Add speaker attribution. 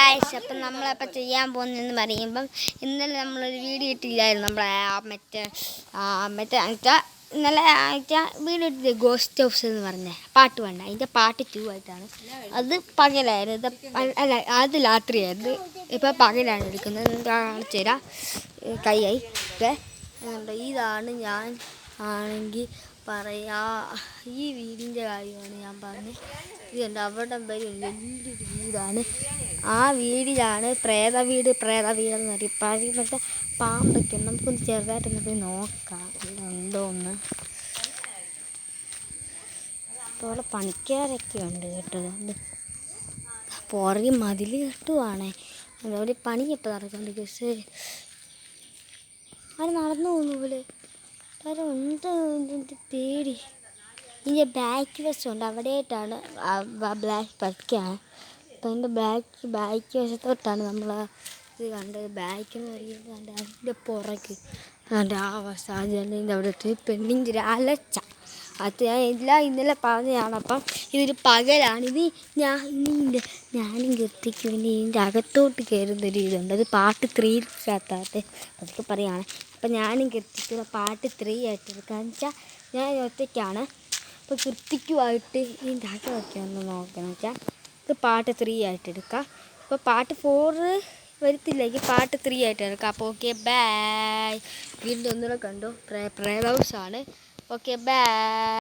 Speaker 1: Guys, അപ്പം നമ്മളപ്പോൾ ചെയ്യാൻ പോകുന്നതെന്ന് പറയുമ്പം ഇന്നലെ നമ്മളൊരു വീഡിയോ ഇട്ടില്ലായിരുന്നു. നമ്മളെ മറ്റേ ഇന്നലെ വീഡിയോ ഇട്ടില്ല, ഗോസ്റ്റ് ഹൗസ് എന്ന് പറഞ്ഞ പാട്ട് വേണ്ട, അതിൻ്റെ പാർട്ട് 2 ആയിട്ടാണ്. അത് പകലായിരുന്നു, അല്ല അത് രാത്രിയായിരുന്നു. ഇപ്പോൾ പകലാണ് എടുക്കുന്നത്. കാണിച്ചു തരാം. കൈയായി ഇതാണ് ഞാൻ ആണെങ്കിൽ പറയാ. ഈ വീടിൻ്റെ കാര്യമാണ് ഞാൻ പറഞ്ഞത്. ഇതുണ്ട് അവിടെ വരെ വലിയൊരു വീടാണ്. ആ വീടിലാണ് പ്രേത വീടെന്ന് പറയും. പറയുമ്പോഴത്തെ പാമ്പൊക്കെ നമുക്കൊന്ന് ചെറുതായിട്ടൊന്ന് പോയി നോക്കാം ഉണ്ടോ എന്ന്. അപ്പോൾ അവിടെ പണിക്കാരൊക്കെ ഉണ്ട് കേട്ടോ. പുറകെ മതിൽ കെട്ടുവാണേ. അതോടെ പണി എപ്പോൾ നടക്കുന്നുണ്ട് പക്ഷേ അത് നടന്നു പോകുന്നു പോലെ. കാരണം എന്ത് പേടി. ഇതിൻ്റെ ബാക്ക് വശമുണ്ട്, അവിടെയായിട്ടാണ് ബ്ലാക്ക് പറ്റിയാണ്. അപ്പം അതിൻ്റെ ബാക്ക് വശത്തോട്ടാണ് നമ്മൾ ഇത് കണ്ടത്. ബാക്ക് എന്ന് പറയുന്നത് അതിൻ്റെ പുറകെ അതിൻ്റെ ആ വശം ആ ജനലിൻ്റെ അവിടെ പെണ്ണിൻ്റെ അലച്ച അത് ഞാൻ എല്ലാം ഇന്നലെ പറഞ്ഞതാണ്. അപ്പം ഇതൊരു പകലാണ്. ഇത് ഞാനും കൃത്യക്കും ഇനി ഇതിൻ്റെ അകത്തോട്ട് കയറുന്നൊരു ഇതുണ്ട്. അത് പാർട്ട് 3 അതൊക്കെ പറയുകയാണ്. അപ്പം ഞാനും കൃത്യക്കും പാർട്ട് 3 ആയിട്ട് എടുക്കാമെന്ന് വെച്ചാൽ ഞാൻ ഒറ്റയ്ക്കാണ്. അപ്പോൾ കൃത്യക്കുമായിട്ട് ഇതിൻ്റെ അകമൊക്കെ ഒന്ന് നോക്കണം വെച്ചാൽ ഇത് പാർട്ട് 3 ആയിട്ട് എടുക്കാം. അപ്പോൾ പാർട്ട് 4 വരത്തില്ലെങ്കിൽ പാർട്ട് 3 ആയിട്ട് എടുക്കാം. അപ്പോൾ ഓക്കെ ബൈ. വീണ്ടും ഒന്നുകൂടെ കണ്ടു. പ്രേത ഹൗസാണ്. Okay bye.